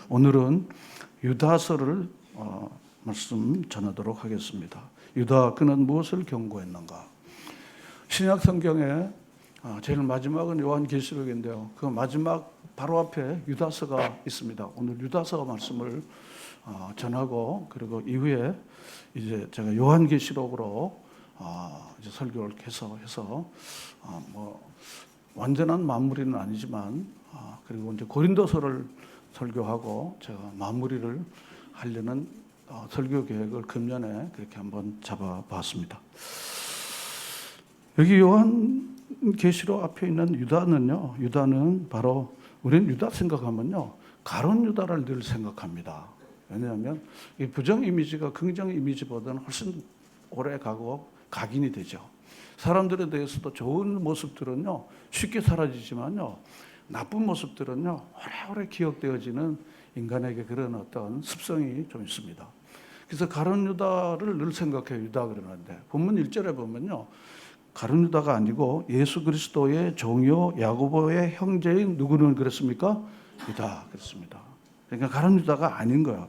오늘은 유다서를 말씀 전하도록 하겠습니다. 유다 그는 무엇을 경고했는가? 신약 성경에 제일 마지막은 요한계시록인데요. 그 마지막 바로 앞에 유다서가 있습니다. 오늘 유다서 말씀을 전하고 그리고 이후에 이제 제가 요한계시록으로 이제 설교를 해서 뭐 완전한 마무리는 아니지만 그리고 이제 고린도서를 설교하고 제가 마무리를 하려는 설교 계획을 금년에 그렇게 한번 잡아봤습니다. 여기 요한계시록 앞에 있는 유다는요, 유다는 바로 우리는 유다 생각하면요, 가룟 유다를 늘 생각합니다. 왜냐하면 이 부정 이미지가 긍정 이미지보다는 훨씬 오래 가고 각인이 되죠. 사람들에 대해서도 좋은 모습들은요 쉽게 사라지지만요, 나쁜 모습들은요 오래오래 기억되어지는 인간에게 그런 어떤 습성이 좀 있습니다. 그래서 가룟 유다를 늘 생각해요. 유다 그러는데 본문 1절에 보면요, 가룟 유다가 아니고 예수 그리스도의 종이요 야고보의 형제인 누구는 그랬습니까? 유다 그랬습니다. 그러니까 가룟 유다가 아닌 거야.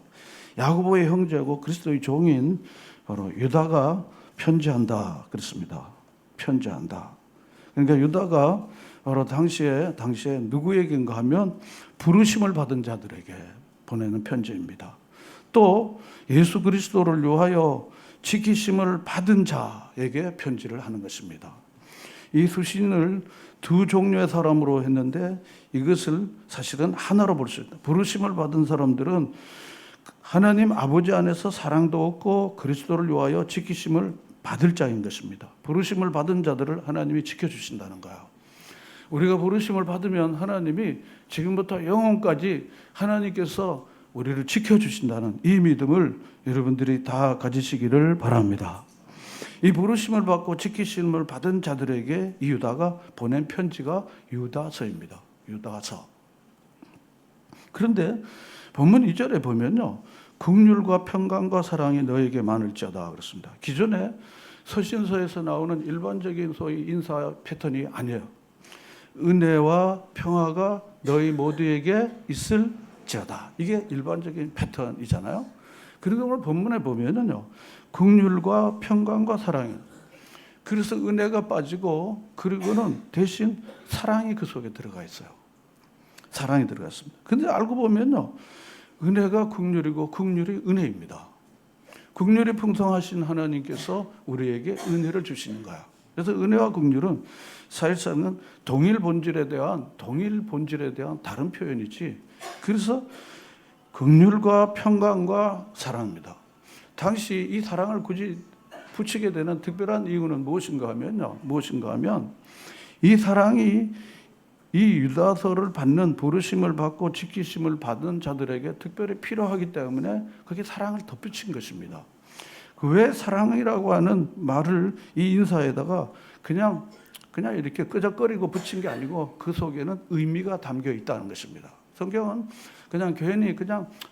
야고보의 형제고 그리스도의 종인 바로 유다가 편지한다 그랬습니다. 편지한다. 그러니까 유다가 바로 당시에 누구에게인가 하면 부르심을 받은 자들에게 보내는 편지입니다. 또 예수 그리스도를 위하여 지키심을 받은 자에게 편지를 하는 것입니다. 이 수신을 두 종류의 사람으로 했는데 이것을 사실은 하나로 볼 수 있다. 부르심을 받은 사람들은 하나님 아버지 안에서 사랑도 얻고 그리스도를 위하여 지키심을 받을 자인 것입니다. 부르심을 받은 자들을 하나님이 지켜주신다는 거예요. 우리가 부르심을 받으면 하나님이 지금부터 영원까지 하나님께서 우리를 지켜주신다는 이 믿음을 여러분들이 다 가지시기를 바랍니다. 이 부르심을 받고 지키심을 받은 자들에게 이 유다가 보낸 편지가 유다서입니다. 유다서. 그런데 본문 2절에 보면요, 긍휼과 평강과 사랑이 너에게 많을지어다 그렇습니다. 기존에 서신서에서 나오는 일반적인 소위 인사 패턴이 아니에요. 은혜와 평화가 너희 모두에게 있을지어다. 이게 일반적인 패턴이잖아요. 그리고 오늘 본문에 보면은요, 긍휼과 평강과 사랑이, 그래서 은혜가 빠지고 그리고는 대신 사랑이 그 속에 들어가 있어요. 사랑이 들어가 있습니다. 근데 알고 보면요, 은혜가 긍휼이고 긍휼이 은혜입니다. 긍휼이 풍성하신 하나님께서 우리에게 은혜를 주시는 거야. 그래서 은혜와 긍휼은 사실상은 동일 본질에 대한 다른 표현이지. 그래서 긍휼과 평강과 사랑입니다. 당시 이 사랑을 굳이 붙이게 되는 특별한 이유는 무엇인가 하면 이 사랑이 이 유다서를 받는 부르심을 받고 지키심을 받은 자들에게 특별히 필요하기 때문에 그게 사랑을 덧붙인 것입니다. 왜 사랑이라고 하는 말을 이 인사에다가 그냥 이렇게 끄적거리고 붙인 게 아니고 그 속에는 의미가 담겨 있다는 것입니다. 성경은 그냥 괜히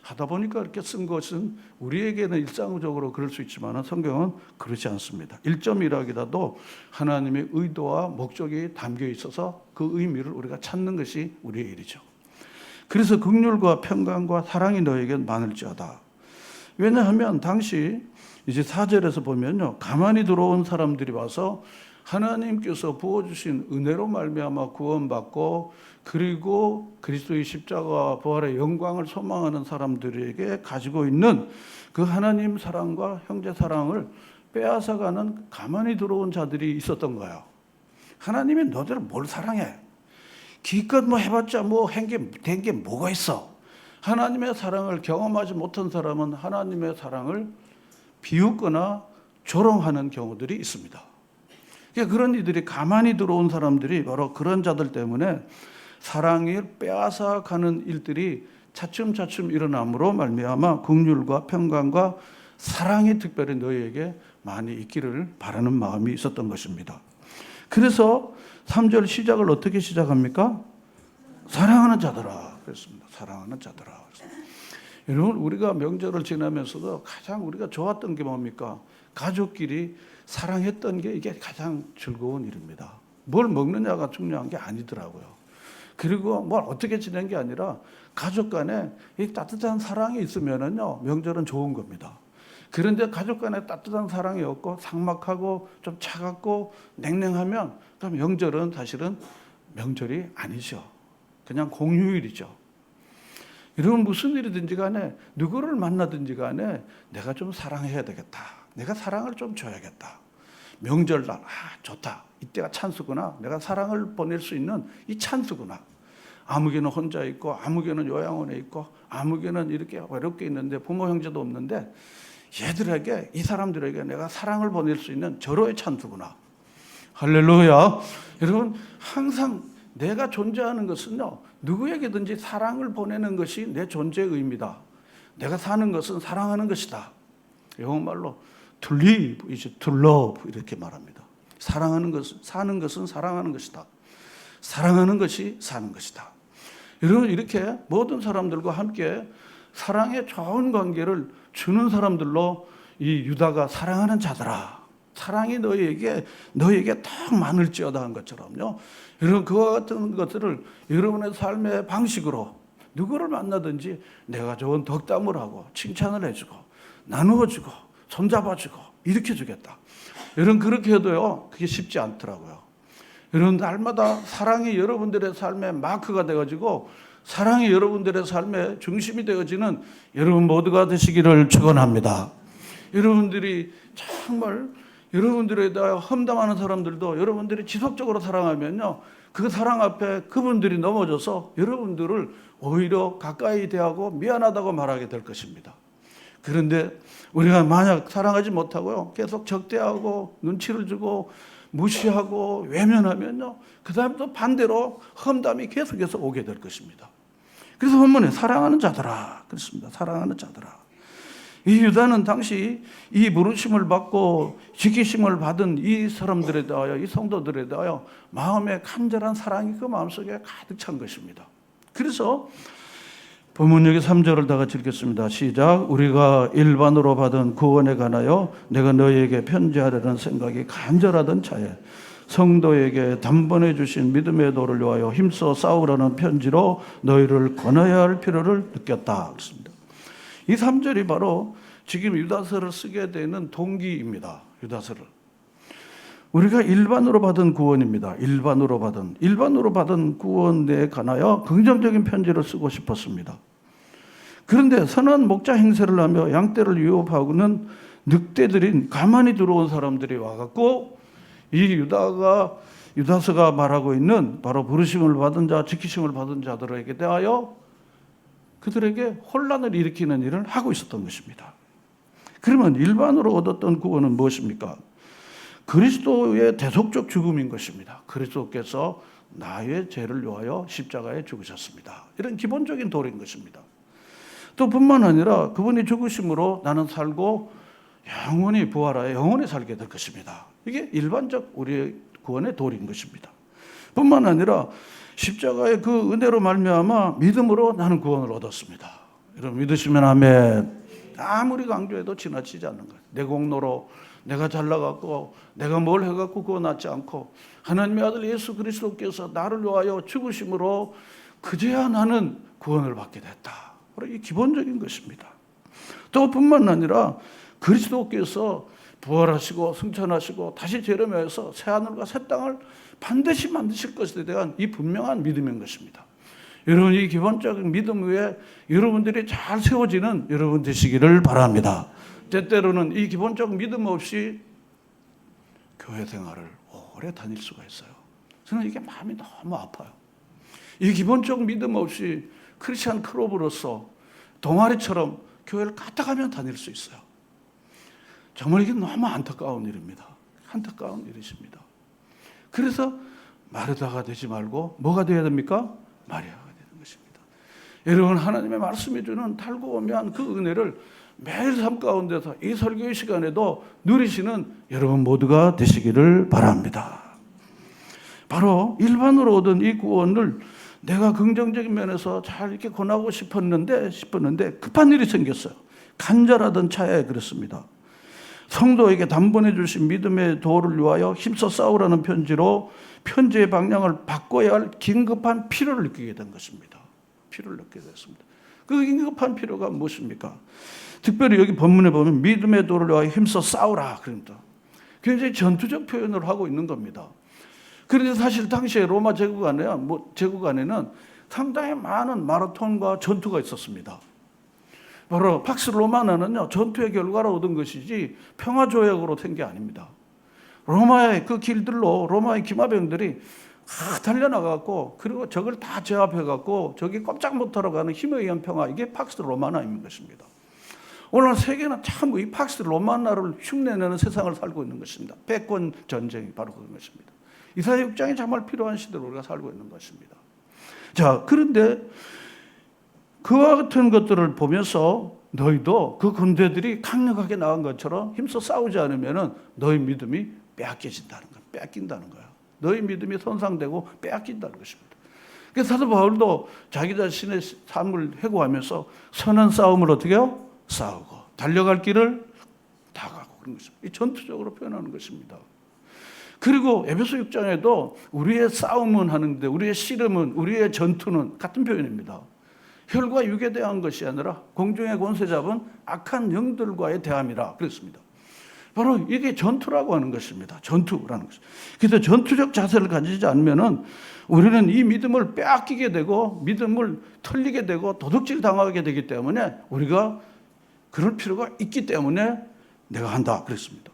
하다 보니까 이렇게 쓴 것은 우리에게는 일상적으로 그럴 수 있지만 성경은 그렇지 않습니다. 1점이라기라도 하나님의 의도와 목적이 담겨 있어서 그 의미를 우리가 찾는 것이 우리의 일이죠. 그래서 긍휼과 평강과 사랑이 너에게 많을지어다. 왜냐하면 당시 이제 4절에서 보면요, 가만히 들어온 사람들이 와서 하나님께서 부어주신 은혜로 말미암아 구원받고 그리고 그리스도의 십자가 부활의 영광을 소망하는 사람들에게 가지고 있는 그 하나님 사랑과 형제 사랑을 빼앗아가는 가만히 들어온 자들이 있었던 거예요. 하나님이 너희를 뭘 사랑해? 기껏 해봤자 된 게 뭐가 있어? 하나님의 사랑을 경험하지 못한 사람은 하나님의 사랑을 비웃거나 조롱하는 경우들이 있습니다. 그러니까 그런 이들이 가만히 들어온 사람들이 바로 그런 자들 때문에 사랑을 빼앗아가는 일들이 차츰차츰 일어남으로 말미암아 긍휼과 평강과 사랑이 특별히 너희에게 많이 있기를 바라는 마음이 있었던 것입니다. 그래서 3절 시작을 어떻게 시작합니까? 사랑하는 자들아 그랬습니다. 사랑하는 자들아. 여러분, 우리가 명절을 지나면서도 가장 우리가 좋았던 게 뭡니까? 가족끼리 사랑했던 게 이게 가장 즐거운 일입니다. 뭘 먹느냐가 중요한 게 아니더라고요. 그리고 뭘 어떻게 지낸 게 아니라 가족 간에 이 따뜻한 사랑이 있으면은요, 명절은 좋은 겁니다. 그런데 가족 간에 따뜻한 사랑이 없고 삭막하고 좀 차갑고 냉랭하면 그럼 명절은 사실은 명절이 아니죠. 그냥 공휴일이죠. 여러분, 무슨 일이든지 간에 누구를 만나든지 간에 내가 좀 사랑해야 되겠다. 내가 사랑을 좀 줘야겠다. 명절날 좋다. 이때가 찬스구나. 내가 사랑을 보낼 수 있는 이 찬스구나. 아무개는 혼자 있고 아무개는 요양원에 있고 아무개는 이렇게 외롭게 있는데 부모 형제도 없는데 얘들에게, 이 사람들에게 내가 사랑을 보낼 수 있는 절호의 찬스구나. 할렐루야. 여러분, 항상 내가 존재하는 것은요, 누구에게든지 사랑을 보내는 것이 내 존재의 의미다. 내가 사는 것은 사랑하는 것이다. 영어말로 to live is to love 이렇게 말합니다. 사랑하는 것은, 사는 것은 사랑하는 것이다. 사랑하는 것이 사는 것이다. 여러분, 이렇게 모든 사람들과 함께 사랑의 좋은 관계를 주는 사람들로 이 유다가 사랑하는 자들아, 사랑이 너희에게 딱 많을지어다 한 것처럼요. 여러분, 그와 같은 것들을 여러분의 삶의 방식으로 누구를 만나든지 내가 좋은 덕담을 하고 칭찬을 해주고 나누어주고 손잡아주고 일으켜주겠다. 여러분, 그렇게 해도요, 그게 쉽지 않더라고요. 여러분, 날마다 사랑이 여러분들의 삶의 마크가 되어지고 사랑이 여러분들의 삶의 중심이 되어지는 여러분 모두가 되시기를 축원합니다. 여러분들이 정말 여러분들에 대하여 험담하는 사람들도 여러분들이 지속적으로 사랑하면요, 그 사랑 앞에 그분들이 넘어져서 여러분들을 오히려 가까이 대하고 미안하다고 말하게 될 것입니다. 그런데 우리가 만약 사랑하지 못하고요, 계속 적대하고 눈치를 주고 무시하고 외면하면요, 그 다음에 또 반대로 험담이 계속해서 오게 될 것입니다. 그래서 본문에 사랑하는 자들아 그렇습니다. 사랑하는 자들아. 이 유다는 당시 이 부르심을 받고 지키심을 받은 이 사람들에 대하여, 이 성도들에 대하여 마음에 간절한 사랑이 그 마음속에 가득 찬 것입니다. 그래서 본문 여기 3절을 다 같이 읽겠습니다. 시작. 우리가 일반으로 받은 구원에 관하여 내가 너희에게 편지하려는 생각이 간절하던 차에 성도에게 단번에 주신 믿음의 도를 위하여 힘써 싸우라는 편지로 너희를 권해야 할 필요를 느꼈다. 그렇습니다. 이 3절이 바로 지금 유다서를 쓰게 되는 동기입니다. 유다서를. 우리가 일반으로 받은 구원입니다. 일반으로 받은 구원에 관하여 긍정적인 편지를 쓰고 싶었습니다. 그런데 선한 목자 행세를 하며 양떼를 위협하고는 늑대들인 가만히 들어온 사람들이 와갖고 이 유다서가 말하고 있는 바로 부르심을 받은 자, 지키심을 받은 자들에게 대하여 그들에게 혼란을 일으키는 일을 하고 있었던 것입니다. 그러면 일반으로 얻었던 구원은 무엇입니까? 그리스도의 대속적 죽음인 것입니다. 그리스도께서 나의 죄를 위하여 십자가에 죽으셨습니다. 이런 기본적인 도리인 것입니다. 또 뿐만 아니라 그분이 죽으심으로 나는 살고 영원히 부활하여 영원히 살게 될 것입니다. 이게 일반적 우리의 구원의 도리인 것입니다. 뿐만 아니라 십자가의 그 은혜로 말미암아 믿음으로 나는 구원을 얻었습니다. 여러분 믿으시면 아멘. 아무리 강조해도 지나치지 않는 거예요. 내 공로로 내가 잘나갖고 내가 뭘 해갖고 그거 낫지 않고 하나님의 아들 예수 그리스도께서 나를 위하여 죽으심으로 그제야 나는 구원을 받게 됐다. 바로 이 기본적인 것입니다. 또 뿐만 아니라 그리스도께서 부활하시고 승천하시고 다시 재림하여서 새하늘과 새 땅을 반드시 만드실 것에 대한 이 분명한 믿음인 것입니다. 여러분 이 기본적인 믿음 위에 여러분들이 잘 세워지는 여러분 되시기를 바랍니다. 때때로는 이 기본적 믿음 없이 교회 생활을 오래 다닐 수가 있어요. 저는 이게 마음이 너무 아파요. 이 기본적 믿음 없이 크리스찬 클럽으로서 동아리처럼 교회를 갔다 가면 다닐 수 있어요. 정말 이게 너무 안타까운 일입니다. 안타까운 일이십니다. 그래서 마르다가 되지 말고 뭐가 되어야 됩니까? 마리아가 되는 것입니다. 여러분 하나님의 말씀이 주는 달고오면 그 은혜를 매일 삶 가운데서 이 설교의 시간에도 누리시는 여러분 모두가 되시기를 바랍니다. 바로 일반으로 얻은 이 구원을 내가 긍정적인 면에서 잘 이렇게 권하고 싶었는데 급한 일이 생겼어요. 간절하던 차에 그랬습니다. 성도에게 단번에 주신 믿음의 도를 위하여 힘써 싸우라는 편지로 편지의 방향을 바꿔야 할 긴급한 필요를 느끼게 된 것입니다. 필요를 느끼게 됐습니다. 그 긴급한 필요가 무엇입니까? 특별히 여기 본문에 보면 믿음의 도를 위하여 힘써 싸우라 그럽니다. 굉장히 전투적 표현을 하고 있는 겁니다. 그런데 사실 당시에 로마 제국 안에는 상당히 많은 마라톤과 전투가 있었습니다. 바로 팍스 로마나는요, 전투의 결과로 얻은 것이지 평화조약으로 된 게 아닙니다. 로마의 그 길들로 로마의 기마병들이 달려나가고 그리고 적을 다 제압해갖고 적이 꼼짝 못하러 가는 힘에 의한 평화, 이게 팍스 로마나인 것입니다. 오늘 세계는 참 이 팍스 로마나를 흉내내는 세상을 살고 있는 것입니다. 패권 전쟁이 바로 그런 것입니다. 이사야 6장이 정말 필요한 시대로 우리가 살고 있는 것입니다. 자, 그런데 그와 같은 것들을 보면서 너희도 그 군대들이 강력하게 나간 것처럼 힘써 싸우지 않으면 너희 믿음이 빼앗겨진다는 거야. 뺏긴다는 거야. 너희 믿음이 손상되고 빼앗긴다는 것입니다. 그래서 사도 바울도 자기 자신의 삶을 회고하면서 선한 싸움을 어떻게 해요? 싸우고 달려갈 길을 다 가고 그런 것입니다. 이 전투적으로 표현하는 것입니다. 그리고 에베소 6장에도 우리의 싸움은 하는데 우리의 씨름은, 우리의 전투는 같은 표현입니다. 혈과 육에 대한 것이 아니라 공중의 권세 잡은 악한 영들과의 대함이라 그랬습니다. 바로 이게 전투라고 하는 것입니다. 전투라는 것입니다. 그래서 전투적 자세를 가지지 않으면은 우리는 이 믿음을 빼앗기게 되고 믿음을 털리게 되고 도둑질 당하게 되기 때문에 우리가 그럴 필요가 있기 때문에 내가 한다 그랬습니다.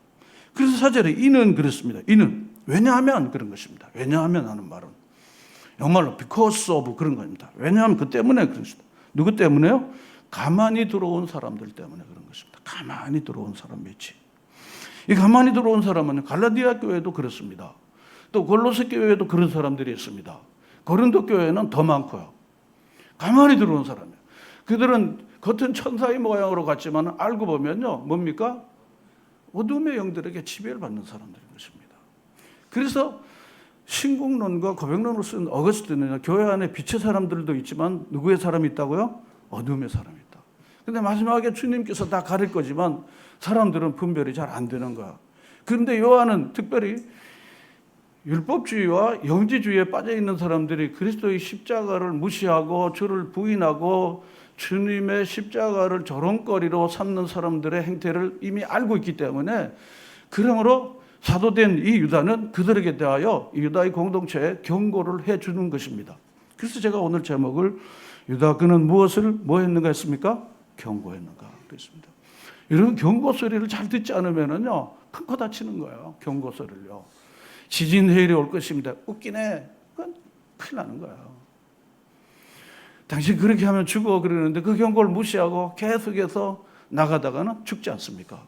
그래서 4절에 이는 그랬습니다. 이는 왜냐하면 그런 것입니다. 왜냐하면 하는 말은 영말로 because of 그런 겁니다. 왜냐하면 그 때문에 그런 것입니다. 누구 때문에요? 가만히 들어온 사람들 때문에 그런 것입니다. 가만히 들어온 사람 매치. 이 가만히 들어온 사람은 갈라디아 교회도 그렇습니다. 또 골로새 교회에도 그런 사람들이 있습니다. 고린도 교회는 더 많고요. 가만히 들어온 사람이에요. 그들은 겉은 천사의 모양으로 갔지만 알고 보면요, 뭡니까? 어둠의 영들에게 지배를 받는 사람들인 것입니다. 그래서 신국론과 고백론을 쓴 어거스틴은 교회 안에 빛의 사람들도 있지만 누구의 사람이 있다고요? 어둠의 사람이 있다. 근데 마지막에 주님께서 다 가릴 거지만 사람들은 분별이 잘 안 되는 거야. 그런데 요한은 특별히 율법주의와 영지주의에 빠져 있는 사람들이 그리스도의 십자가를 무시하고 주를 부인하고 주님의 십자가를 조롱거리로 삼는 사람들의 행태를 이미 알고 있기 때문에, 그러므로 사도된 이 유다는 그들에게 대하여 유다의 공동체에 경고를 해주는 것입니다. 그래서 제가 오늘 제목을 유다 그는 무엇을 뭐 했는가 했습니까? 경고했는가 그랬습니다. 여러분, 경고 소리를 잘 듣지 않으면요 큰 코 다치는 거예요. 경고 소리를요. 지진 해일이 올 것입니다. 웃기네. 그건 큰일 나는 거예요. 당신 그렇게 하면 죽어 그러는데 그 경고를 무시하고 계속해서 나가다가는 죽지 않습니까?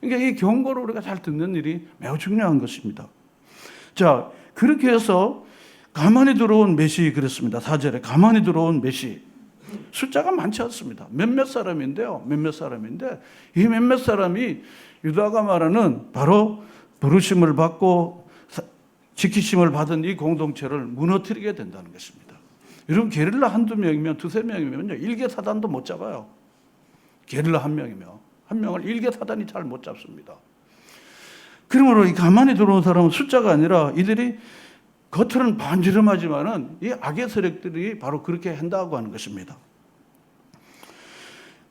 그러니까 이 경고를 우리가 잘 듣는 일이 매우 중요한 것입니다. 자, 그렇게 해서 가만히 들어온 메시 그랬습니다. 4절에 가만히 들어온 메시. 숫자가 많지 않습니다. 몇몇 사람인데요. 몇몇 사람인데 이 몇몇 사람이 유다가 말하는 바로 부르심을 받고 지키심을 받은 이 공동체를 무너뜨리게 된다는 것입니다. 여러분, 게릴라 한두 명이면 두세 명이면요 일개 사단도 못 잡아요. 게릴라 한 명이면 한 명을 일개 사단이 잘 못 잡습니다. 그러므로 이 가만히 들어온 사람은 숫자가 아니라 이들이 겉으로는 반지름하지만은 이 악의 세력들이 바로 그렇게 한다고 하는 것입니다.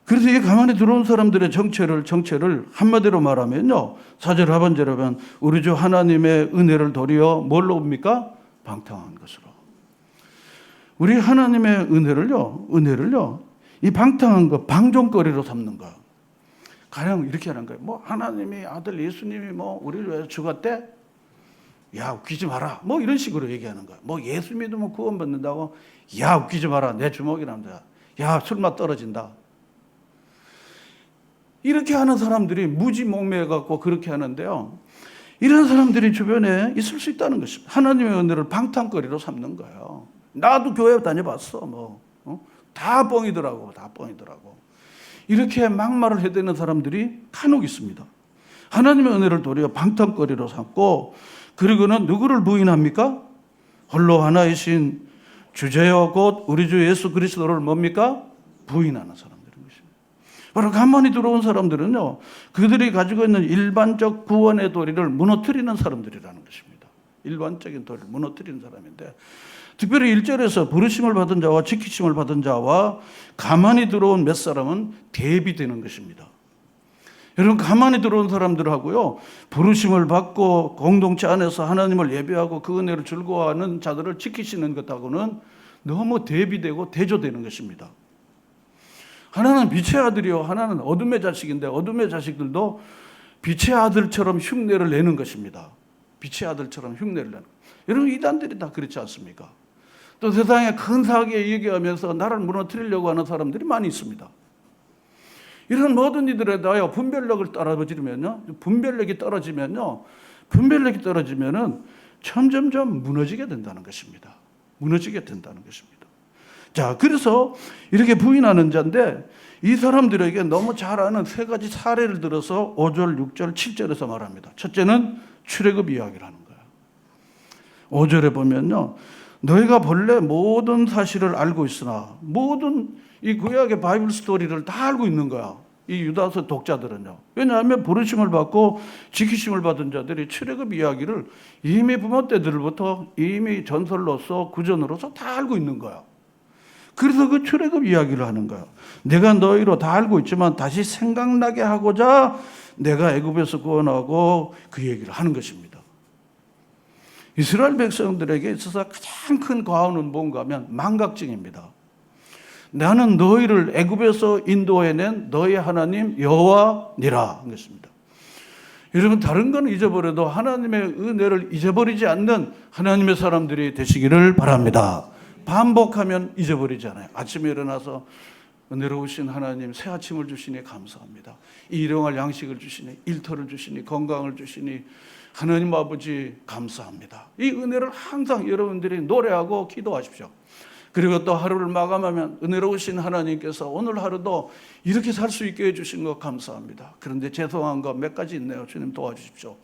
그래서 이 가만히 들어온 사람들의 정체를 한마디로 말하면요, 4절 하반절에 보면 우리 주 하나님의 은혜를 도리어 뭘로 봅니까? 방탕한 것으로. 우리 하나님의 은혜를요, 이 방탕한 거, 방종거리로 삼는 거. 가령 이렇게 하는 거예요. 뭐 하나님이 아들 예수님이 뭐 우리를 위해서 죽었대? 야, 웃기지 마라. 뭐 이런 식으로 얘기하는 거야. 뭐 예수 믿으면 구원받는다고? 야, 웃기지 마라. 내 주먹이란다. 야, 술맛 떨어진다. 이렇게 하는 사람들이 무지 목매해갖고 그렇게 하는데요. 이런 사람들이 주변에 있을 수 있다는 것입니다. 하나님의 은혜를 방탕거리로 삼는 거예요. 나도 교회 다녀봤어. 다 뻥이더라고. 다 뻥이더라고. 이렇게 막말을 해대는 사람들이 간혹 있습니다. 하나님의 은혜를 도리어 방탕거리로 삼고, 그리고는 누구를 부인합니까? 홀로 하나이신 주제여 곧 우리 주 예수 그리스도를 뭡니까? 부인하는 사람들인 것입니다. 바로 가만히 들어온 사람들은요, 그들이 가지고 있는 일반적 구원의 도리를 무너뜨리는 사람들이라는 것입니다. 일반적인 도리를 무너뜨리는 사람인데, 특별히 1절에서 부르심을 받은 자와 지키심을 받은 자와 가만히 들어온 몇 사람은 대비되는 것입니다. 여러분, 가만히 들어온 사람들하고요, 부르심을 받고 공동체 안에서 하나님을 예배하고 그 은혜를 즐거워하는 자들을 지키시는 것하고는 너무 대비되고 대조되는 것입니다. 하나는 빛의 아들이요, 하나는 어둠의 자식인데 어둠의 자식들도 빛의 아들처럼 흉내를 내는 것입니다. 빛의 아들처럼 흉내를 내는. 여러분, 이단들이 다 그렇지 않습니까? 또 세상에 큰 사기에 얘기하면서 나를 무너뜨리려고 하는 사람들이 많이 있습니다. 이런 모든 이들에 대하여 분별력을 분별력이 떨어지면은 점점점 무너지게 된다는 것입니다. 무너지게 된다는 것입니다. 자, 그래서 이렇게 부인하는 자인데 이 사람들에게 너무 잘 아는 세 가지 사례를 들어서 5절, 6절, 7절에서 말합니다. 첫째는 출애굽 이야기를 하는 거예요. 5절에 보면요, 너희가 본래 모든 사실을 알고 있으나 모든 이 구약의 바이블 스토리를 다 알고 있는 거야. 이 유다서 독자들은요. 왜냐하면 부르심을 받고 지키심을 받은 자들이 출애굽 이야기를 이미 부모 때들부터 이미 전설로서 구전으로서 다 알고 있는 거야. 그래서 그 출애굽 이야기를 하는 거야. 내가 너희로 다 알고 있지만 다시 생각나게 하고자 내가 애굽에서 구원하고 그 얘기를 하는 것입니다. 이스라엘 백성들에게 있어서 가장 큰 과오는 뭔가 하면 망각증입니다. 나는 너희를 애굽에서 인도해낸 너희 하나님 여호와니라 한 것입니다. 여러분, 다른 건 잊어버려도 하나님의 은혜를 잊어버리지 않는 하나님의 사람들이 되시기를 바랍니다. 반복하면 잊어버리지 않아요. 아침에 일어나서 은혜로우신 하나님 새 아침을 주시니 감사합니다. 일용할 양식을 주시니, 일터를 주시니, 건강을 주시니 하나님 아버지 감사합니다. 이 은혜를 항상 여러분들이 노래하고 기도하십시오. 그리고 또 하루를 마감하면 은혜로우신 하나님께서 오늘 하루도 이렇게 살 수 있게 해주신 것 감사합니다. 그런데 죄송한 거 몇 가지 있네요. 주님 도와주십시오.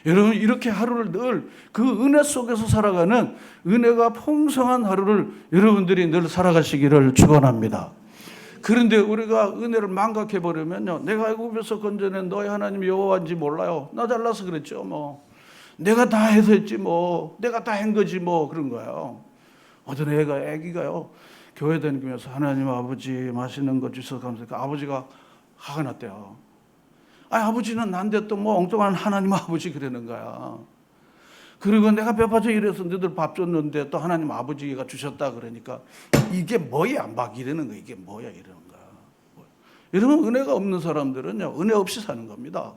여러분, 이렇게 하루를 늘 그 은혜 속에서 살아가는 은혜가 풍성한 하루를 여러분들이 늘 살아가시기를 축원합니다. 그런데 우리가 은혜를 망각해버리면요, 내가 애굽에서 건져낸 너희 하나님 여호와인지 몰라요. 나 잘나서 그랬죠 뭐. 내가 다 해서 했지 뭐. 내가 다 한 거지 뭐. 그런 거예요. 어떤 애기가요, 교회 다니면서 하나님 아버지 맛있는 거 주셔서 감사합니다. 아버지가 화가 났대요. 아버지는 난데 또 뭐 엉뚱한 하나님 아버지 그러는 거야. 그리고 내가 배파져 이래서 너희들 밥 줬는데 또 하나님 아버지가 주셨다 그러니까 이게 뭐야 막 이러는 거야. 이게 뭐야 이러는 거야. 여러분, 은혜가 없는 사람들은요, 은혜 없이 사는 겁니다.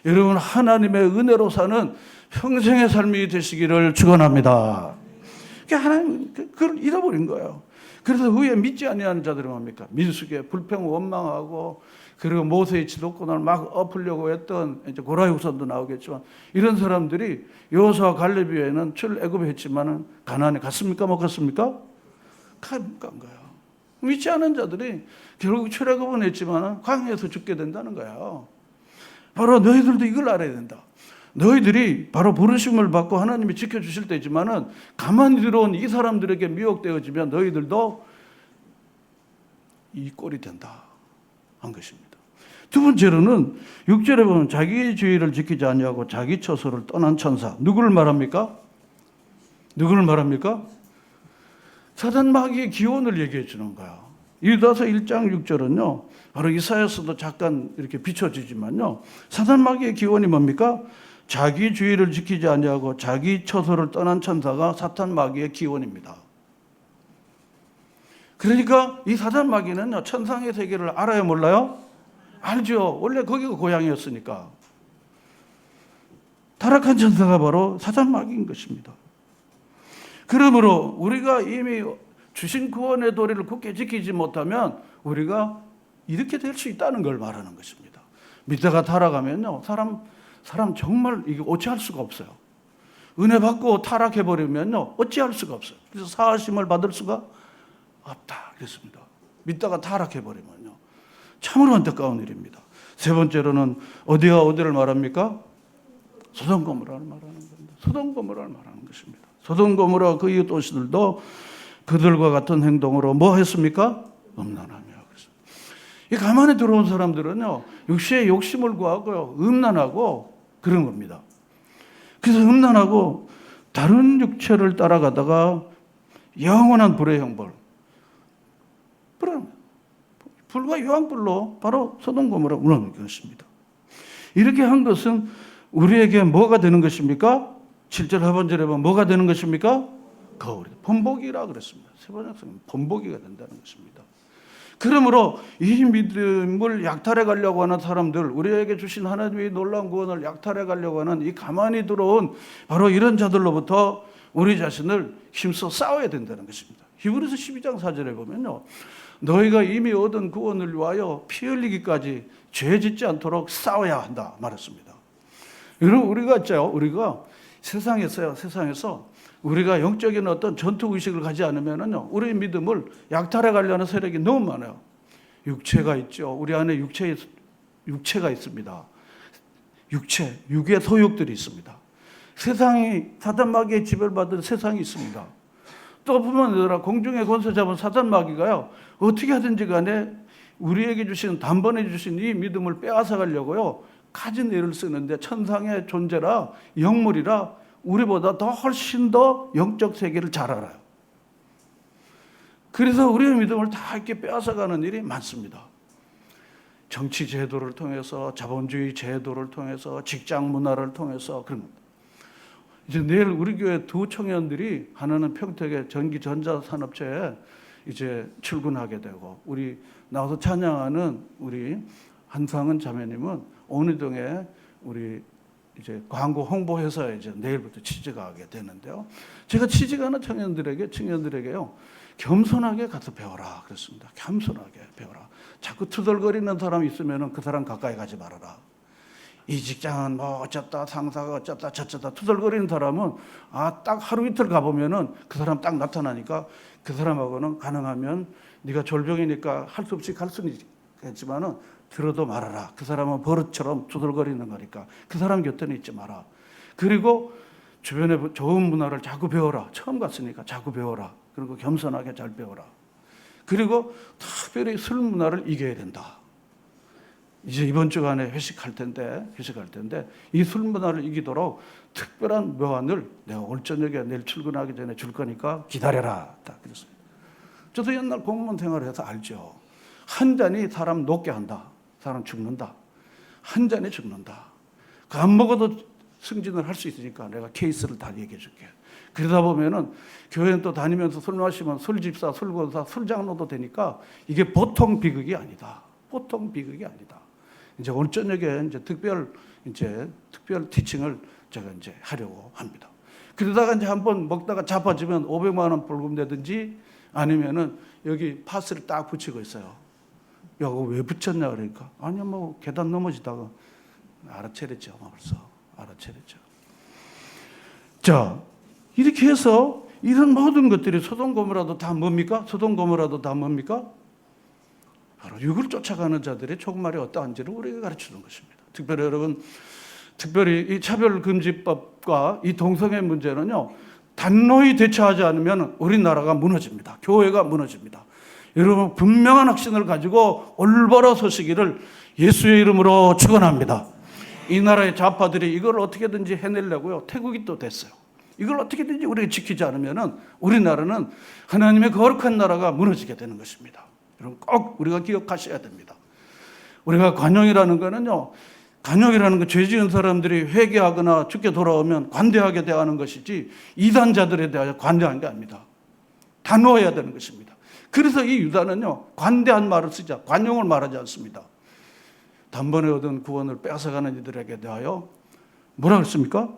여러분, 하나님의 은혜로 사는 평생의 삶이 되시기를 축원합니다. 하나님 그걸 잃어버린 거예요. 그래서 후에 믿지 아니하는 자들은 뭡니까? 민수기에 불평 원망하고, 그리고 모세의 지도권을 막 엎으려고 했던 이제 고라의 후손도 나오겠지만, 이런 사람들이 여호수아 갈렙에는 출애굽에 했지만은 가나안에 갔습니까? 못 갔습니까? 못 간 거예요. 믿지 않은 자들이 결국 출애굽은 했지만은 광야에서 죽게 된다는 거예요. 바로 너희들도 이걸 알아야 된다. 너희들이 바로 부르심을 받고 하나님이 지켜주실 때지만은 가만히 들어온 이 사람들에게 미혹되어지면 너희들도 이 꼴이 된다 한 것입니다. 두 번째로는 6절에 보면 자기의 주의를 지키지 아니하고 자기 처소를 떠난 천사. 누구를 말합니까? 누구를 말합니까? 사단 마귀의 기원을 얘기해 주는 거야. 유다서 1장 6절은요, 바로 이사야서도 잠깐 이렇게 비춰지지만요, 사단 마귀의 기원이 뭡니까? 자기 주의를 지키지 아니하고 자기 처소를 떠난 천사가 사탄 마귀의 기원입니다. 그러니까 이 사탄 마귀는요, 천상의 세계를 알아요, 몰라요? 알죠. 원래 거기가 고향이었으니까. 타락한 천사가 바로 사탄 마귀인 것입니다. 그러므로 우리가 이미 주신 구원의 도리를 굳게 지키지 못하면 우리가 이렇게 될 수 있다는 걸 말하는 것입니다. 믿다가 타락하면요, 사람 정말 이게 어찌할 수가 없어요. 은혜 받고 타락해버리면요, 어찌할 수가 없어요. 그래서 사하심을 받을 수가 없다 그랬습니다. 믿다가 타락해버리면요, 참으로 안타까운 일입니다. 세 번째로는 어디와 어디를 말합니까? 소돔 고모라를 말하는 겁니다. 소돔 고모라를 말하는 것입니다. 소돔 고모라 그 이웃 도시들도 그들과 같은 행동으로 뭐 했습니까? 음란하며. 이 가만히 들어온 사람들은요, 육체의 욕심을 구하고요, 음란하고 그런 겁니다. 그래서 음란하고 다른 육체를 따라가다가 영원한 불의 형벌. 불과 유황불로 바로 소돔 고모라 무너진 것입니다. 이렇게 한 것은 우리에게 뭐가 되는 것입니까? 7절 하반절에 보면 뭐가 되는 것입니까? 거울이. 본보기라 그랬습니다. 세번역성은 본보기가 된다는 것입니다. 그러므로 이 믿음을 약탈해 가려고 하는 사람들, 우리에게 주신 하나님의 놀라운 구원을 약탈해 가려고 하는 이 가만히 들어온 바로 이런 자들로부터 우리 자신을 힘써 싸워야 된다는 것입니다. 히브리서 12장 4절에 보면요, 너희가 이미 얻은 구원을 위하여 피 흘리기까지 죄 짓지 않도록 싸워야 한다 말했습니다. 여러분, 우리가 세상에서 우리가 영적인 어떤 전투 의식을 가지 않으면요, 우리의 믿음을 약탈해 가려는 세력이 너무 많아요. 육체가 있죠. 우리 안에 육체가 있습니다. 육의 소욕들이 있습니다. 세상이 사단 마귀의 지배받은 세상이 있습니다. 또 뿐만 아니라 공중의 권세 잡은 사단 마귀가요, 어떻게 하든지 간에 우리에게 주신, 단번에 주신 이 믿음을 빼앗아 가려고요, 가진 애를 쓰는데 천상의 존재라, 영물이라 우리보다 더 훨씬 더 영적 세계를 잘 알아요. 그래서 우리의 믿음을 다 이렇게 빼앗아가는 일이 많습니다. 정치 제도를 통해서, 자본주의 제도를 통해서, 직장 문화를 통해서 그런 겁니다. 이제 내일 우리 교회 두 청년들이 하나는 평택의 전기 전자산업체에 이제 출근하게 되고, 우리 나와서 찬양하는 우리 한상은 자매님은 온희동에 우리 이제 광고 홍보 회사에 이제 내일부터 취직하게 되는데요. 제가 취직하는 청년들에게요, 겸손하게 가서 배워라 그랬습니다. 겸손하게 배워라. 자꾸 투덜거리는 사람이 있으면은 그 사람 가까이 가지 말아라. 이 직장은 뭐 어쩌다, 상사가 어쩌다 저쩌다 투덜거리는 사람은 딱 하루 이틀 가보면은 그 사람 딱 나타나니까 그 사람하고는 가능하면 네가 졸병이니까 할 수 없이 갈 수는 있겠지만은 들어도 말아라. 그 사람은 버릇처럼 투덜거리는 거니까 그 사람 곁에는 있지 마라. 그리고 주변에 좋은 문화를 자꾸 배워라. 처음 갔으니까 자꾸 배워라. 그리고 겸손하게 잘 배워라. 그리고 특별히 술 문화를 이겨야 된다. 이제 이번 주간에 회식할 텐데 이 술 문화를 이기도록 특별한 묘안을 내가 올 저녁에 내일 출근하기 전에 줄 거니까 기다려라. 딱 그랬습니다. 저도 옛날 공무원 생활을 해서 알죠. 한 잔이 사람 녹게 한다. 사람 죽는다. 한 잔에 죽는다. 그 안 먹어도 승진을 할 수 있으니까 내가 케이스를 다 얘기해 줄게. 그러다 보면은 교회는 또 다니면서 술 마시면 술집사, 술권사, 술장로도 되니까 이게 보통 비극이 아니다. 보통 비극이 아니다. 이제 오늘 저녁에 이제 특별 티칭을 제가 이제 하려고 합니다. 그러다가 이제 한번 먹다가 자빠지면 500만 원 벌금 내든지 아니면은 여기 파스를 딱 붙이고 있어요. 야, 그거 왜 붙였냐 그러니까 아니야 뭐 계단 넘어지다가 알아채렸죠. 벌써 알아채렸죠. 자, 이렇게 해서 이런 모든 것들이 소돔 고모라도 다 뭡니까? 소돔 고모라도 다 뭡니까? 바로 육을 쫓아가는 자들의 종말이 어떠한지를 우리에게 가르치는 것입니다. 특별히 여러분, 이 차별금지법과 이 동성애 문제는요, 단호히 대처하지 않으면 우리나라가 무너집니다. 교회가 무너집니다. 여러분, 분명한 확신을 가지고 올바로 서시기를 예수의 이름으로 축원합니다. 이 나라의 좌파들이 이걸 어떻게든지 해내려고요, 태국이 또 됐어요. 이걸 어떻게든지 우리가 지키지 않으면 우리나라는 하나님의 거룩한 나라가 무너지게 되는 것입니다. 여러분, 꼭 우리가 기억하셔야 됩니다. 우리가 관용이라는 거는요, 관용이라는 거 죄 지은 사람들이 회개하거나 죽게 돌아오면 관대하게 대하는 것이지 이단자들에 대하여 관대한 게 아닙니다. 단호해야 되는 것입니다. 그래서 이 유다는요, 관대한 말을 쓰자 관용을 말하지 않습니다. 단번에 얻은 구원을 뺏어가는 이들에게 대하여 뭐라 그랬습니까?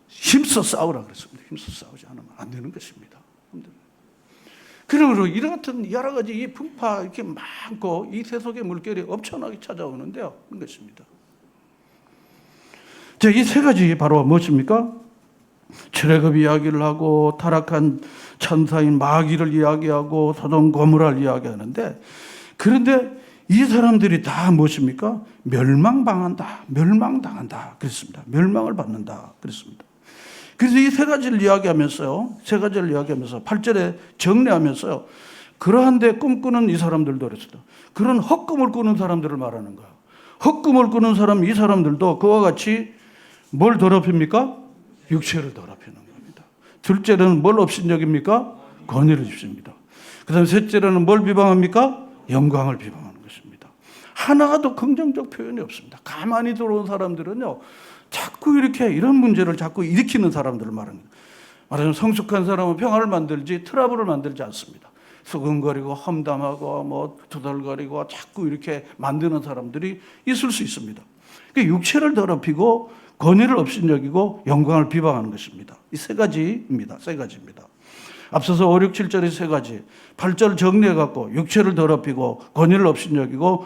힘써 싸우라 그랬습니다. 힘써 싸우지 않으면 안 되는 것입니다. 그러므로 이런 같은 여러 가지 이 풍파 이렇게 많고 이 세속의 물결이 엄청나게 찾아오는데요. 그런 것입니다. 자, 이 세 가지 바로 무엇입니까? 출애굽 이야기를 하고 타락한 천사인 마귀를 이야기하고 소돔 고모라를 이야기하는데, 그런데 이 사람들이 다 무엇입니까? 멸망당한다. 그랬습니다. 멸망을 받는다. 그랬습니다. 그래서 이 세 가지를 이야기하면서요, 8절에 정리하면서요, 그러한데 꿈꾸는 이 사람들도 그랬습니다. 그런 헛꿈을 꾸는 사람들을 말하는 거예요. 헛꿈을 꾸는 사람, 이 사람들도 그와 같이 뭘 더럽힙니까? 육체를 더럽히는 겁니다. 둘째는 뭘 업신여깁니까? 권위를 입습니다. 그 다음에 셋째로는 뭘 비방합니까? 영광을 비방하는 것입니다. 하나도 긍정적 표현이 없습니다. 가만히 들어온 사람들은요, 자꾸 이렇게 이런 문제를 자꾸 일으키는 사람들을 말합니다. 말하자면 성숙한 사람은 평화를 만들지 트러블을 만들지 않습니다. 수근거리고 험담하고 뭐 두덜거리고 자꾸 이렇게 만드는 사람들이 있을 수 있습니다. 그러니까 육체를 더럽히고 권위를 업신여기고 영광을 비방하는 것입니다. 이 세 가지입니다. 세 가지입니다. 앞서서 5, 6, 7절의 세 가지 8절 정리해갖고 육체를 더럽히고 권위를 업신여기고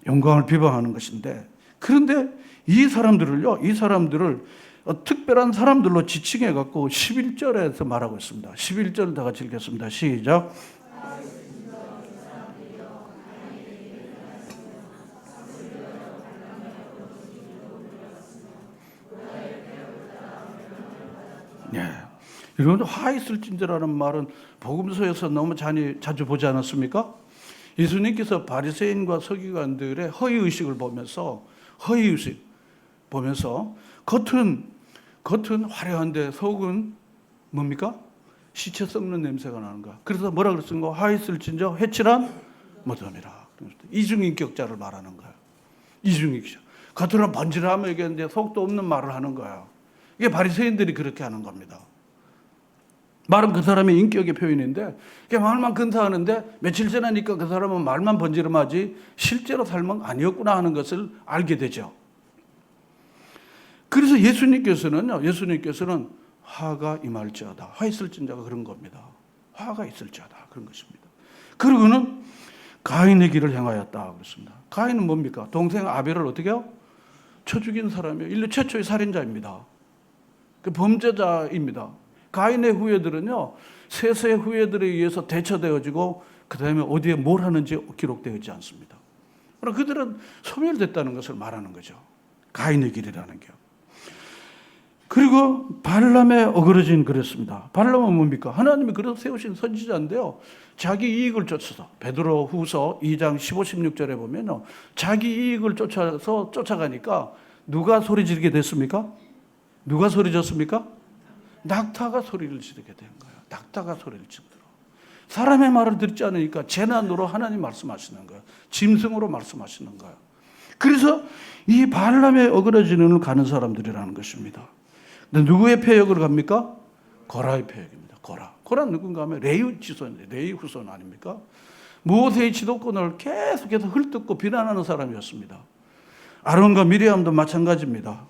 영광을 비방하는 것인데, 그런데 이 사람들을 특별한 사람들로 지칭해갖고 11절에서 말하고 있습니다. 11절 다 같이 읽겠습니다. 시작. 네. 여러분, 화 있을진저라는 말은 복음서에서 너무 자주 보지 않았습니까? 예수님께서 바리새인과 서기관들의 허위의식을 보면서 겉은 화려한데 속은 뭡니까? 시체 썩는 냄새가 나는 거야. 그래서 뭐라 그랬습니까? 화 있을진저 회칠한 무덤이라. 이중인격자를 말하는 거야. 이중인격자. 겉으로는 번지르하며 얘기했는데 속도 없는 말을 하는 거야. 이게 바리새인들이 그렇게 하는 겁니다. 말은 그 사람의 인격의 표현인데, 말만 근사하는데 며칠 지나니까 그 사람은 말만 번지르하지 실제로 삶은 아니었구나 하는 것을 알게 되죠. 그래서 예수님께서는 화가 임할지어다. 화 있을진자가 그런 겁니다. 화가 있을지어다. 그런 것입니다. 그리고는 가인의 길을 행하였다. 그렇습니다. 가인은 뭡니까? 동생 아벨을 어떻게 해요? 쳐 죽인 사람이에요. 인류 최초의 살인자입니다. 그 범죄자입니다. 가인의 후예들은요, 세세 후예들에 의해서 대처되어지고 그 다음에 어디에 뭘 하는지 기록되지 않습니다. 그러나 그들은 소멸됐다는 것을 말하는 거죠. 가인의 길이라는 게. 그리고 발람의 어그러진 그랬습니다. 발람은 뭡니까? 하나님이 그래서 세우신 선지자인데요, 자기 이익을 쫓아서 베드로 후서 2장 15, 16절에 보면요, 자기 이익을 쫓아가니까 누가 소리 지르게 됐습니까? 누가 소리 졌습니까? 낙타가 소리를 지르게 된 거예요. 낙타가 소리를 지르도록. 사람의 말을 듣지 않으니까 재난으로 하나님 말씀하시는 거예요. 짐승으로 말씀하시는 거예요. 그래서 이 발람의 어그러지는 가는 사람들이라는 것입니다. 근데 누구의 폐역을 갑니까? 고라의 폐역입니다. 고라는 누군가 하면 레위 후손 아닙니까? 모세의 지도권을 계속해서 헐뜯고 비난하는 사람이었습니다. 아론과 미리암도 마찬가지입니다.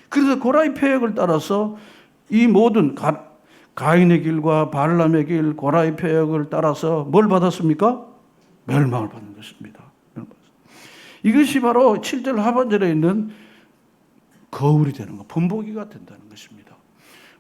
그래서 고라의 폐역을 따라서 이 모든 가인의 길과 발람의 길, 고라의 폐역을 따라서 뭘 받았습니까? 멸망을 받는 것입니다. 이것이 바로 7절 하반절에 있는 거울이 되는 것, 본보기가 된다는 것입니다.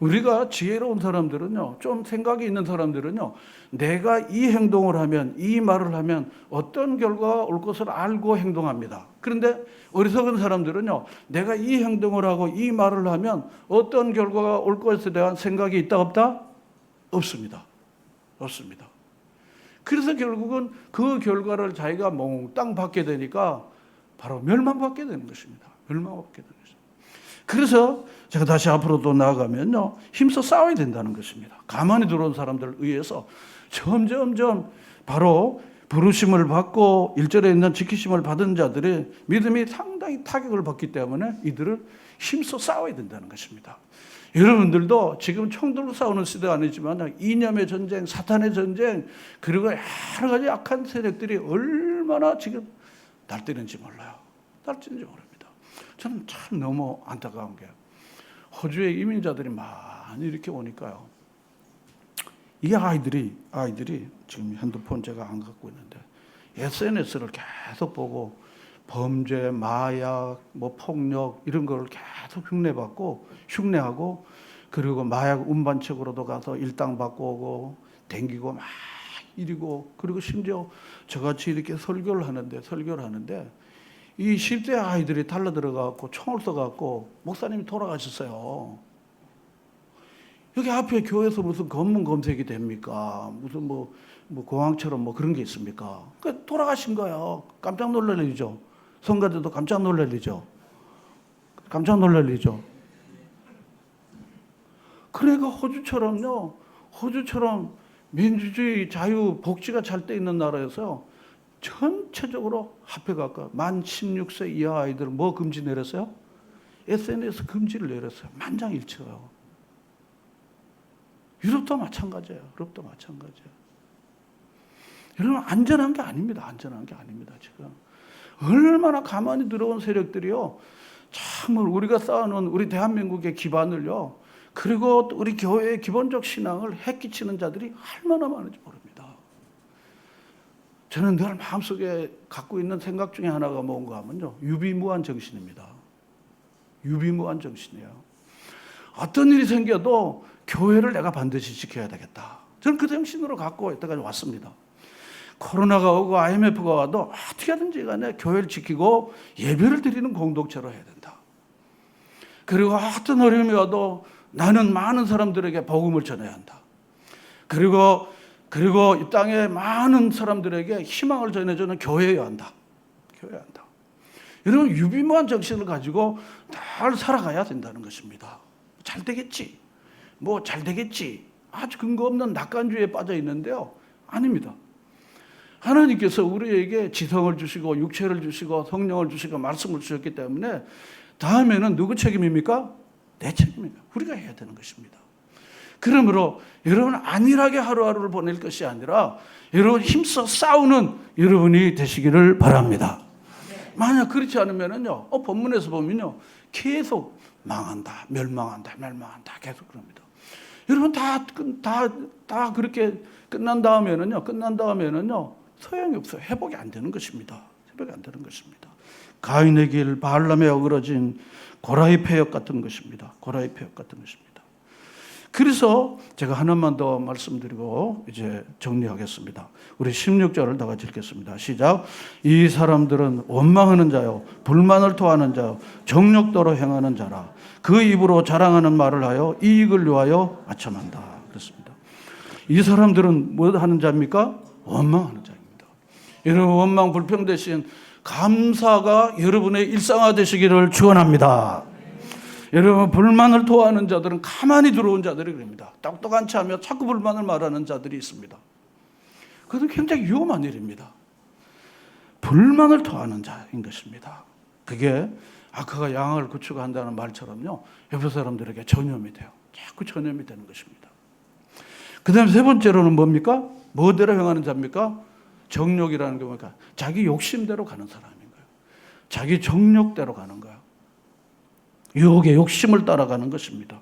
우리가 지혜로운 사람들은요, 좀 생각이 있는 사람들은요, 내가 이 행동을 하면, 이 말을 하면 어떤 결과가 올 것을 알고 행동합니다. 그런데 어리석은 사람들은요, 내가 이 행동을 하고 이 말을 하면 어떤 결과가 올 것에 대한 생각이 있다 없다? 없습니다. 그래서 결국은 그 결과를 자기가 몽땅 받게 되니까 바로 멸망받게 되는 것입니다. 그래서 제가 다시 앞으로 또 나아가면요, 힘써 싸워야 된다는 것입니다. 가만히 들어온 사람들을 의해서 점점점 바로 부르심을 받고 1절에 있는 지키심을 받은 자들의 믿음이 상당히 타격을 받기 때문에 이들을 힘써 싸워야 된다는 것입니다. 여러분들도 지금 총 들고 싸우는 시대가 아니지만 이념의 전쟁, 사탄의 전쟁, 그리고 여러 가지 악한 세력들이 얼마나 지금 날뛰는지 몰라요. 저는 참 너무 안타까운 게, 호주의 이민자들이 많이 이렇게 오니까요, 이 아이들이 지금 핸드폰 제가 안 갖고 있는데 SNS를 계속 보고 범죄, 마약, 폭력 이런 걸 계속 흉내하고, 그리고 마약 운반책으로도 가서 일당 받고 오고 댕기고 막 이리고, 그리고 심지어 저같이 이렇게 설교를 하는데 이 10대 아이들이 달라들어가고 총을 쏘갖고 목사님이 돌아가셨어요. 여기 앞에 교회에서 무슨 검문 검색이 됩니까? 무슨 공항처럼 그런 게 있습니까? 그러니까 돌아가신 거예요. 깜짝 놀랄 일이죠. 성가대도 깜짝 놀랄 일이죠. 그러니까 호주처럼요, 호주처럼 민주주의, 자유, 복지가 잘 돼 있는 나라에서 전체적으로 합해갈까? 만 16세 이하 아이들 뭐 금지 내렸어요? SNS 금지를 내렸어요. 만장일치예요. 유럽도 마찬가지예요. 유럽도 마찬가지예요. 여러분, 안전한 게 아닙니다. 안전한 게 아닙니다. 지금 얼마나 가만히 들어온 세력들이요, 정말 우리가 쌓아놓은 우리 대한민국의 기반을요, 그리고 또 우리 교회의 기본적 신앙을 해끼치는 자들이 얼마나 많은지 모릅니다. 저는 늘 마음속에 갖고 있는 생각 중에 하나가 뭔가 하면요, 유비무한 정신입니다. 유비무한 정신이에요. 어떤 일이 생겨도 교회를 내가 반드시 지켜야 되겠다. 저는 그 정신으로 갖고 여태까지 왔습니다. 코로나가 오고 IMF가 와도 어떻게 하든지 간에 교회를 지키고 예배를 드리는 공동체로 해야 된다. 그리고 어떤 어려움이 와도 나는 많은 사람들에게 복음을 전해야 한다. 그리고 이 땅에 많은 사람들에게 희망을 전해주는 교회여야 한다. 교회여야 한다. 여러분, 유비무한 정신을 가지고 잘 살아가야 된다는 것입니다. 잘 되겠지. 뭐 잘 되겠지. 아주 근거 없는 낙관주의에 빠져 있는데요. 아닙니다. 하나님께서 우리에게 지성을 주시고 육체를 주시고 성령을 주시고 말씀을 주셨기 때문에 다음에는 누구 책임입니까? 내 책임입니다. 우리가 해야 되는 것입니다. 그러므로 여러분, 안일하게 하루하루를 보낼 것이 아니라 여러분 힘써 싸우는 여러분이 되시기를 바랍니다. 만약 그렇지 않으면요, 본문에서 보면요, 계속 망한다, 멸망한다 계속 그럽니다. 여러분, 다 그렇게 끝난 다음에는요 소용이 없어요. 회복이 안 되는 것입니다. 회복이 안 되는 것입니다. 가인의 길, 바알람에 어그러진 고라의 폐역 같은 것입니다. 고라의 폐역 같은 것입니다. 그래서 제가 하나만 더 말씀드리고 이제 정리하겠습니다. 우리 16절을 다 같이 읽겠습니다. 시작. 이 사람들은 원망하는 자요, 불만을 토하는 자요, 정욕대로 행하는 자라. 그 입으로 자랑하는 말을 하여 이익을 위하여 아첨한다. 그렇습니다. 이 사람들은 뭐 하는 자입니까? 원망하는 자입니다. 여러분, 원망 불평 대신 감사가 여러분의 일상화 되시기를 축원합니다. 여러분, 불만을 토하는 자들은 가만히 들어온 자들이 그럽니다. 똑똑한 체하며 자꾸 불만을 말하는 자들이 있습니다. 그것은 굉장히 위험한 일입니다. 불만을 토하는 자인 것입니다. 그게 악화가 양을 구축한다는 말처럼요, 옆에 사람들에게 전염이 돼요. 자꾸 전염이 되는 것입니다. 그 다음에 세 번째로는 뭡니까? 뭐대로 행하는 자입니까? 정욕이라는 게 뭡니까? 자기 욕심대로 가는 사람인 거예요. 자기 정욕대로 가는 거예요. 유혹의 욕심을 따라가는 것입니다.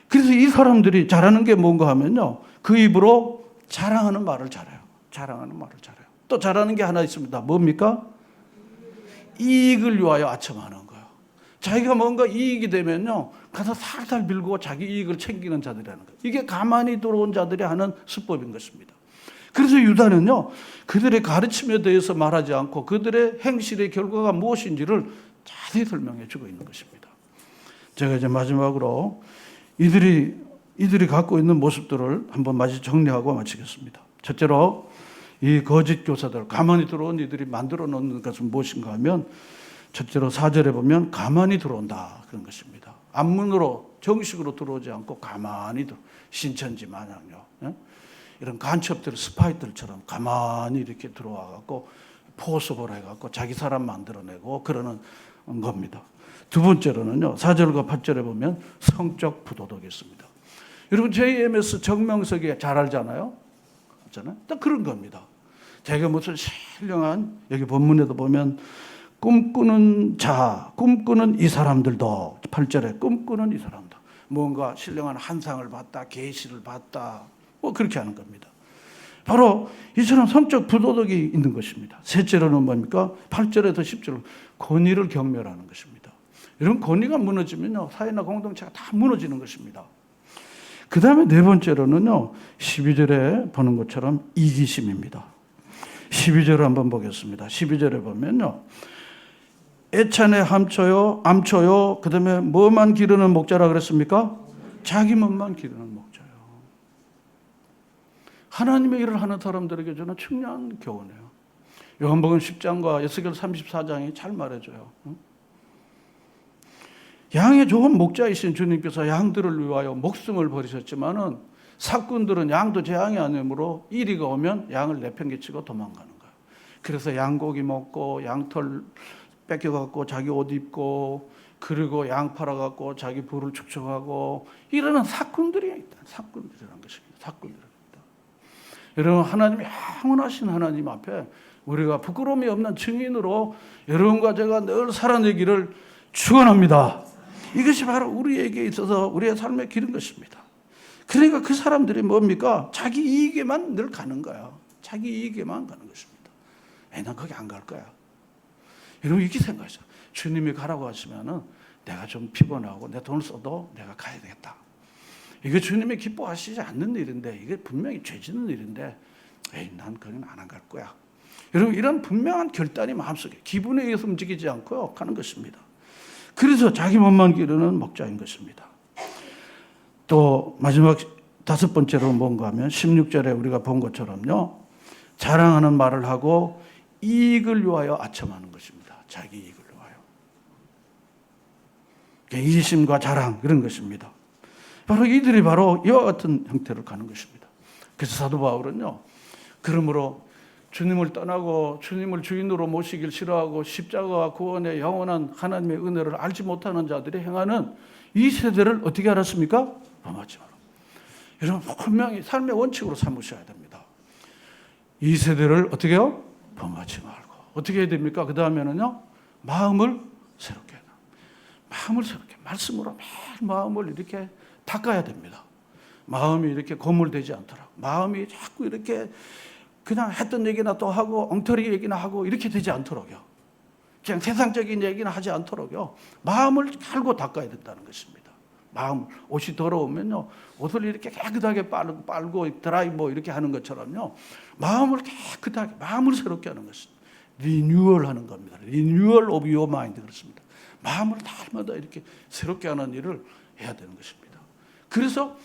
그래서 이 사람들이 잘하는 게 뭔가 하면요, 그 입으로 자랑하는 말을 잘해요. 자랑하는 말을 잘해요. 또 잘하는 게 하나 있습니다. 뭡니까? 이익을 위하여 아첨하는 거예요. 자기가 뭔가 이익이 되면요, 가서 살살 빌고 자기 이익을 챙기는 자들이라는 거예요. 이게 가만히 들어온 자들이 하는 수법인 것입니다. 그래서 유다는요, 그들의 가르침에 대해서 말하지 않고 그들의 행실의 결과가 무엇인지를 자세히 설명해 주고 있는 것입니다. 제가 이제 마지막으로 이들이 갖고 있는 모습들을 한번 마치 정리하고 마치겠습니다. 첫째로, 이 거짓 교사들, 가만히 들어온 이들이 만들어 놓는 것은 무엇인가 하면, 첫째로 4절에 보면 가만히 들어온다, 그런 것입니다. 앞문으로 정식으로 들어오지 않고 가만히 신천지 마냥요, 이런 간첩들, 스파이들처럼 가만히 이렇게 들어와 갖고 포섭을 해갖고 자기 사람 만들어내고 그러는 겁니다. 두 번째로는요, 4절과 8절에 보면 성적 부도덕이 있습니다. 여러분, JMS 정명석이 잘 알잖아요. 딱 그런 겁니다. 자기가 무슨 신령한, 여기 본문에도 보면 꿈꾸는 이 사람들도, 8절에 꿈꾸는 이 사람도 뭔가 신령한 한상을 봤다, 계시를 봤다, 뭐 그렇게 하는 겁니다. 바로 이처럼 성적 부도덕이 있는 것입니다. 셋째로는 뭡니까? 8절에서 10절 권위를 경멸하는 것입니다. 이런 권위가 무너지면요, 사회나 공동체가 다 무너지는 것입니다. 그 다음에 네 번째로는요, 12절에 보는 것처럼 이기심입니다. 12절을 한번 보겠습니다. 12절에 보면요, 애찬에 암초요, 그 다음에 뭐만 기르는 목자라 그랬습니까? 자기 몸만 기르는 목자요. 하나님의 일을 하는 사람들에게 저는 중요한 교훈이에요. 요한복음 10장과 에스겔 34장이 잘 말해줘요. 양의 좋은 목자이신 주님께서 양들을 위하여 목숨을 버리셨지만은 사꾼들은 양도 재앙이 아니므로 이리가 오면 양을 내팽개치고 도망가는 거예요. 그래서 양고기 먹고 양털 뺏겨갖고 자기 옷 입고 그리고 양 팔아갖고 자기 부를 축적하고 이러는 사꾼들이 있다. 사꾼들이라는 것입니다. 사꾼들입니다. 여러분, 하나님이 영원하신 하나님 앞에 우리가 부끄러움이 없는 증인으로 여러분과 제가 늘 살아내기를 축원합니다. 이것이 바로 우리에게 있어서 우리의 삶의 길인 것입니다. 그러니까 그 사람들이 뭡니까? 자기 이익에만 늘 가는 거야. 자기 이익에만 가는 것입니다. 난 거기 안 갈 거야. 여러분, 이렇게 생각하죠. 주님이 가라고 하시면은 내가 좀 피곤하고 내 돈을 써도 내가 가야 되겠다. 이게 주님이 기뻐하시지 않는 일인데, 이게 분명히 죄짓는 일인데, 난 거기는 안 갈 거야. 여러분, 이런 분명한 결단이 마음속에 기분에 의해서 움직이지 않고 가는 것입니다. 그래서 자기 몸만 기르는 목자인 것입니다. 또 마지막 5번째로 뭔가 하면 16절에 우리가 본 것처럼요, 자랑하는 말을 하고 이익을 위하여 아첨하는 것입니다. 자기 이익을 위하여. 이심과 자랑, 그런 것입니다. 바로 이들이 바로 이와 같은 형태로 가는 것입니다. 그래서 사도 바울은요, 그러므로 주님을 떠나고 주님을 주인으로 모시길 싫어하고 십자가와 구원의 영원한 하나님의 은혜를 알지 못하는 자들이 행하는 이 세대를 어떻게 알았습니까? 범하지 마라. 여러분, 분명히 삶의 원칙으로 삼으셔야 됩니다. 이 세대를 어떻게 해요? 범하지 말고. 어떻게 해야 됩니까? 그 다음에는요, 마음을 새롭게 해라. 마음을 새롭게, 말씀으로 매일 마음을 이렇게 닦아야 됩니다. 마음이 이렇게 고물되지 않도록, 마음이 자꾸 이렇게 그냥 했던 얘기나 또 하고 엉터리 얘기나 하고 이렇게 되지 않도록요. 그냥 세상적인 얘기나 하지 않도록요. 마음을 갈고 닦아야 된다는 것입니다. 마음, 옷이 더러우면요, 옷을 이렇게 깨끗하게 빨고 드라이 뭐 이렇게 하는 것처럼요, 마음을 깨끗하게, 마음을 새롭게 하는 것입니다. 리뉴얼 하는 겁니다. 리뉴얼 오브 유어 마인드, 그렇습니다. 마음을 날마다 이렇게 새롭게 하는 일을 해야 되는 것입니다. 그래서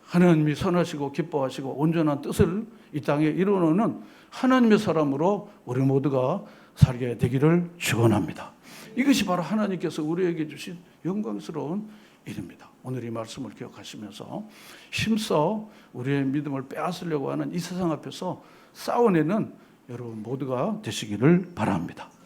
하나님이 선하시고 기뻐하시고 온전한 뜻을 이 땅에 이루는 하나님의 사람으로 우리 모두가 살게 되기를 축원합니다. 이것이 바로 하나님께서 우리에게 주신 영광스러운 일입니다. 오늘 이 말씀을 기억하시면서 힘써 우리의 믿음을 빼앗으려고 하는 이 세상 앞에서 싸워내는 여러분 모두가 되시기를 바랍니다.